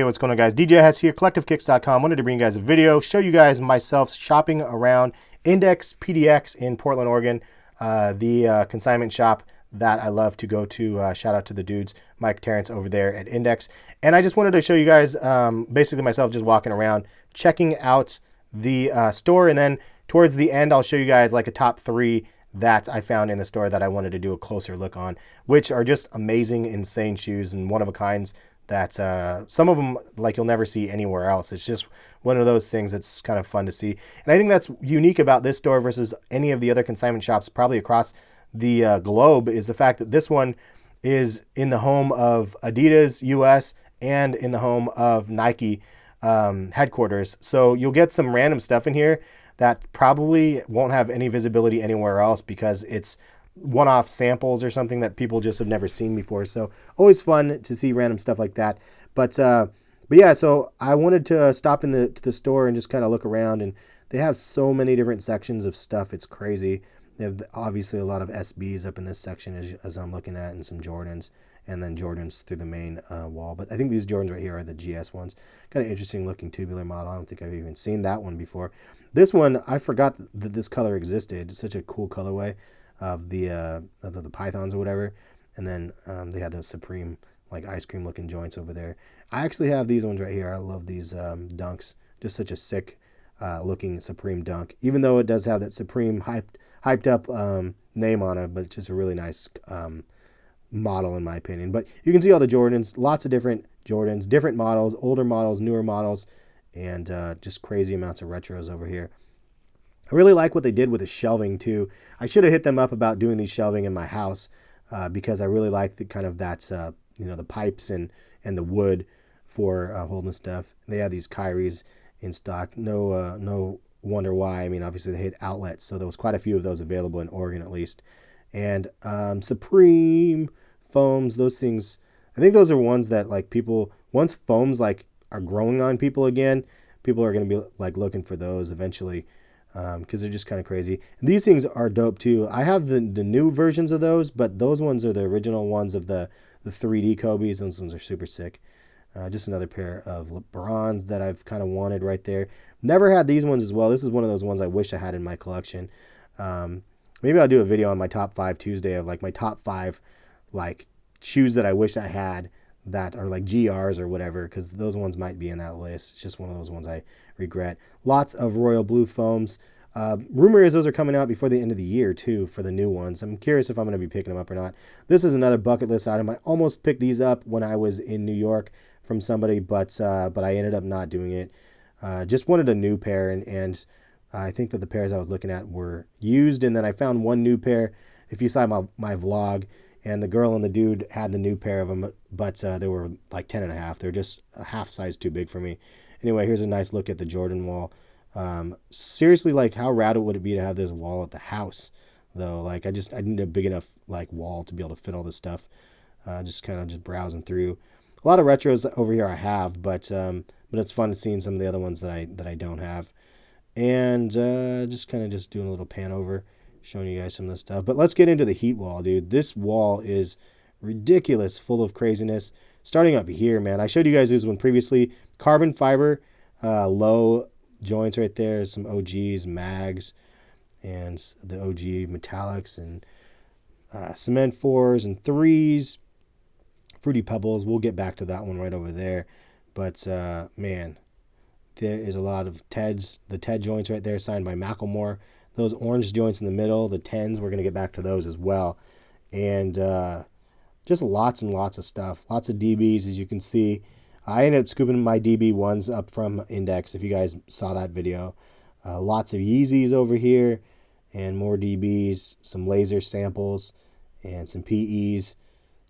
what's going on, guys? DJ Hess here, CollectiveKicks.com. Wanted to bring you guys a video, show you guys myself shopping around Index PDX in Portland, Oregon, the consignment shop that I love to go to. Shout out to the dudes, Mike, Terrence over there at Index. And I just wanted to show you guys, basically myself just walking around, checking out the store. And then towards the end, I'll show you guys like a top 3 that I found in the store that I wanted to do a closer look on, which are just amazing, insane shoes and one of a kinds that some of them like you'll never see anywhere else. It's just one of those things that's kind of fun to see. And I think that's unique about this store versus any of the other consignment shops probably across the globe, is the fact that this one is in the home of Adidas US and in the home of Nike headquarters. So you'll get some random stuff in here that probably won't have any visibility anywhere else because it's one-off samples or something that people just have never seen before. So always fun to see random stuff like that. But yeah, so I wanted to stop in the store and just kind of look around, and they have so many different sections of stuff. It's crazy. They have obviously a lot of SBs up in this section as I'm looking at, and some Jordans, and then Jordans through the main wall. But I think these Jordans right here are the GS ones. Kind of interesting looking tubular model. I don't think I've even seen that one before. This one, I forgot that this color existed. It's such a cool colorway of the pythons or whatever. And then they had those Supreme like ice cream looking joints over there. I actually have these ones right here. I love these dunks. Just such a sick looking Supreme dunk, even though it does have that Supreme hyped up name on it, but it's just a really nice model in my opinion. But you can see all the Jordans, lots of different Jordans, different models, older models, newer models, and just crazy amounts of retros over here. I really like what they did with the shelving too. I should have hit them up about doing these shelving in my house because I really like the kind of that, the pipes and the wood for holding stuff. They have these Kyries in stock. No wonder why. I mean, obviously they hit outlets, so there was quite a few of those available in Oregon at least. And Supreme foams, those things, I think those are ones that like people, once foams like are growing on people again, people are going to be like looking for those eventually. Because they're just kind of crazy. And these things are dope too. I have the new versions of those, but those ones are the original ones of the 3D Kobe's. Those ones are super sick. Just another pair of Lebrons that I've kind of wanted right there. Never had these ones as well. This is one of those ones I wish I had in my collection. Maybe I'll do a video on my top 5 Tuesday of like my top 5 like shoes that I wish I had that are like GRs or whatever, because those ones might be in that list. It's just one of those ones I regret. Lots of royal blue foams. Rumor is those are coming out before the end of the year too for the new ones. I'm curious if I'm going to be picking them up or not. This is another bucket list item. I almost picked these up when I was in New York from somebody, but I ended up not doing it. Just wanted a new pair, and I think that the pairs I was looking at were used, and then I found one new pair. If you saw my vlog, and the girl and the dude had the new pair of them, but they were like 10.5. They're just a half size too big for me. Anyway, here's a nice look at the Jordan wall. Seriously, like how rad would it be to have this wall at the house, though? Like I need a big enough like wall to be able to fit all this stuff. Just kind of just browsing through. A lot of retros over here I have, but it's fun seeing some of the other ones that I don't have. And just kind of just doing a little pan over, showing you guys some of this stuff. But let's get into the heat wall, dude. This wall is ridiculous, full of craziness. Starting up here, man. I showed you guys this one previously. Carbon fiber, low joints right there. Some OGs, mags, and the OG metallics, and cement 4s and 3s. Fruity Pebbles. We'll get back to that one right over there. But, man, there is a lot of Teds. The Ted joints right there, signed by Macklemore. Those orange joints in the middle, the 10s, we're going to get back to those as well. And just lots and lots of stuff. Lots of DBs, as you can see. I ended up scooping my DB ones up from Index, if you guys saw that video. Lots of Yeezys over here, and more DBs, some laser samples, and some PEs.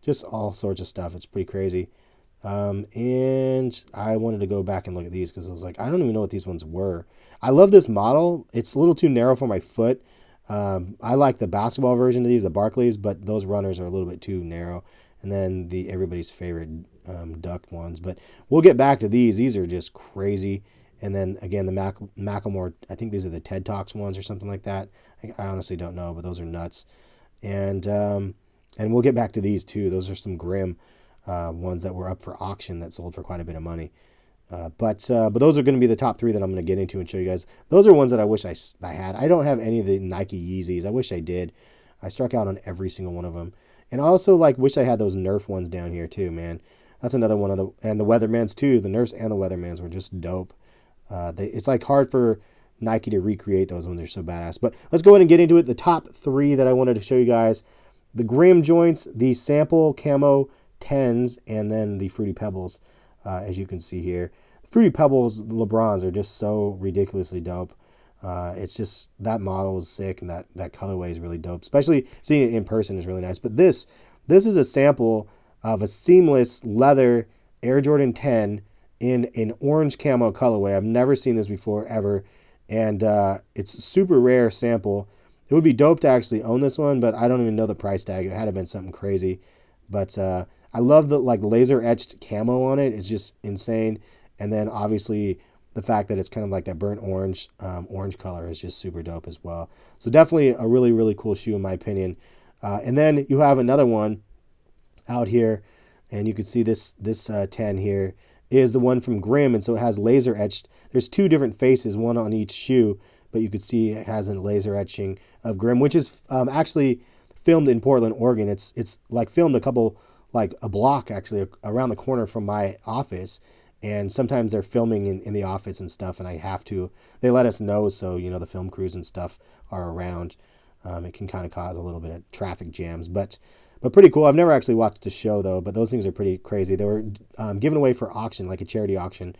Just all sorts of stuff. It's pretty crazy. And I wanted to go back and look at these because I was like, I don't even know what these ones were. I love this model. It's a little too narrow for my foot. I like the basketball version of these, the Barclays, but those runners are a little bit too narrow. And then the everybody's favorite duck ones. But we'll get back to these. These are just crazy. And then again, the Macklemore, I think these are the TED Talks ones or something like that. I honestly don't know, but those are nuts. And we'll get back to these too. Those are some grim. ones that were up for auction that sold for quite a bit of money. But those are going to be the top 3 that I'm going to get into and show you guys. Those are ones that I wish I had. I don't have any of the Nike Yeezys. I wish I did. I struck out on every single one of them. And I also wish I had those Nerf ones down here too, man. That's another one of the, and the Weathermans too. The Nerfs and the Weathermans were just dope. It's hard for Nike to recreate those when they're so badass. But let's go ahead and get into it. The top 3 that I wanted to show you guys: the Grim joints, the sample camo 10s, and then the Fruity Pebbles. As you can see here, Fruity Pebbles, the Lebrons, are just so ridiculously dope. It's just, that model is sick, and that colorway is really dope. Especially seeing it in person is really nice. But this is a sample of a seamless leather Air Jordan 10 in an orange camo colorway. I've never seen this before, ever. And it's a super rare sample. It would be dope to actually own this one, but I don't even know the price tag. It had to have been something crazy. But I love the laser etched camo on it. It's just insane. And then obviously the fact that it's kind of like that burnt orange color is just super dope as well. So definitely a really, really cool shoe in my opinion. And then you have another one out here, and you can see this 10 here is the one from Grim, and so it has laser etched. There's 2 different faces, one on each shoe, but you could see it has a laser etching of Grim, which is actually filmed in Portland, Oregon. It's filmed a block actually around the corner from my office, and sometimes they're filming in the office and stuff, and they let us know, so the film crews and stuff are around. It can kind of cause a little bit of traffic jams, but pretty cool. I've never actually watched the show though, but those things are pretty crazy. They were given away for auction, like a charity auction.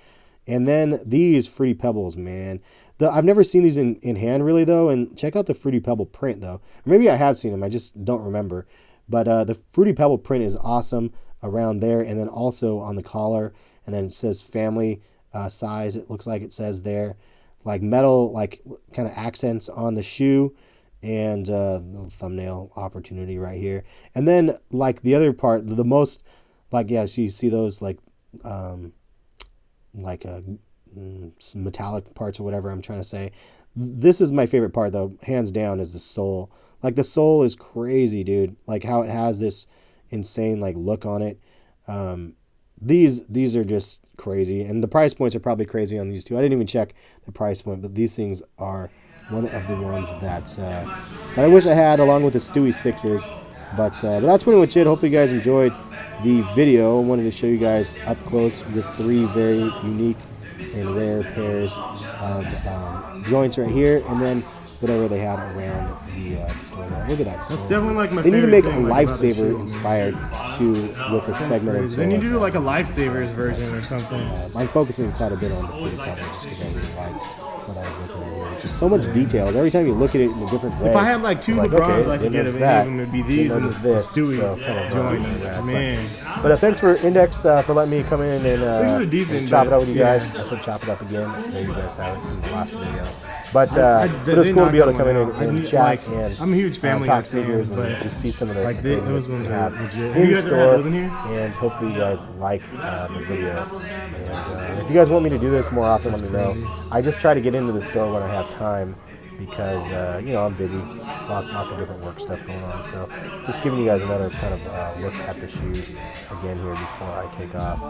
And then these Fruity Pebbles, man. I've never seen these in hand really though, and check out the Fruity Pebble print though. Or maybe I have seen them, I just don't remember. But the Fruity Pebble print is awesome around there, and then also on the collar, and then it says family size, it looks like it says there. Metal, kind of accents on the shoe, and the thumbnail opportunity right here. And then the other part, the most so you see those some metallic parts or whatever I'm trying to say. This is my favorite part though, hands down, is the sole. The sole is crazy, dude. How it has this insane look on it. These are just crazy, and the price points are probably crazy on these two. I didn't even check the price point, but these things are one of the ones that I wish I had, along with the Stewie 6s. But that's pretty much it. Hopefully you guys enjoyed the video. I wanted to show you guys up close with 3 very unique and rare pairs of joints right here, and then whatever they had around the store. Look at that. That's definitely my favorite. They need to make a Lifesaver inspired shoe with a segment insole. They need to do a Lifesavers version or something. I'm focusing quite a bit on the Fruity Pebble just because I really like what I was looking at here. Just so much details. Every time you look at it in a different way. If I had 2 LeBrons, I could get them. It'd be these and the Stewie joints. Man. But thanks for Index for letting me come in and chop it up with you guys. I said chop it up again. There you guys have it in the last videos. But it was cool to be able to come in and chat and I'm a huge family talk sneakers and just see some of the craziness we have in store. And hopefully you guys like the video. And if you guys want me to do this more often, let me know. I just try to get into the store when I have time because, I'm busy. Lots of different work stuff going on. So just giving you guys another kind of look at the shoes again here before I take off.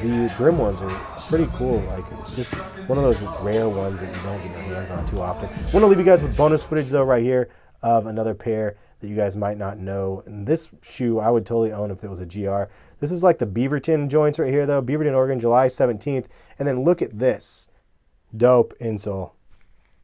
And the Grim ones are pretty cool. It's just one of those rare ones that you don't get your hands on too often. I want to leave you guys with bonus footage though right here of another pair that you guys might not know. And this shoe I would totally own if it was a GR. This is the Beaverton joints right here though. Beaverton, Oregon, July 17th. And then look at this. Dope insole.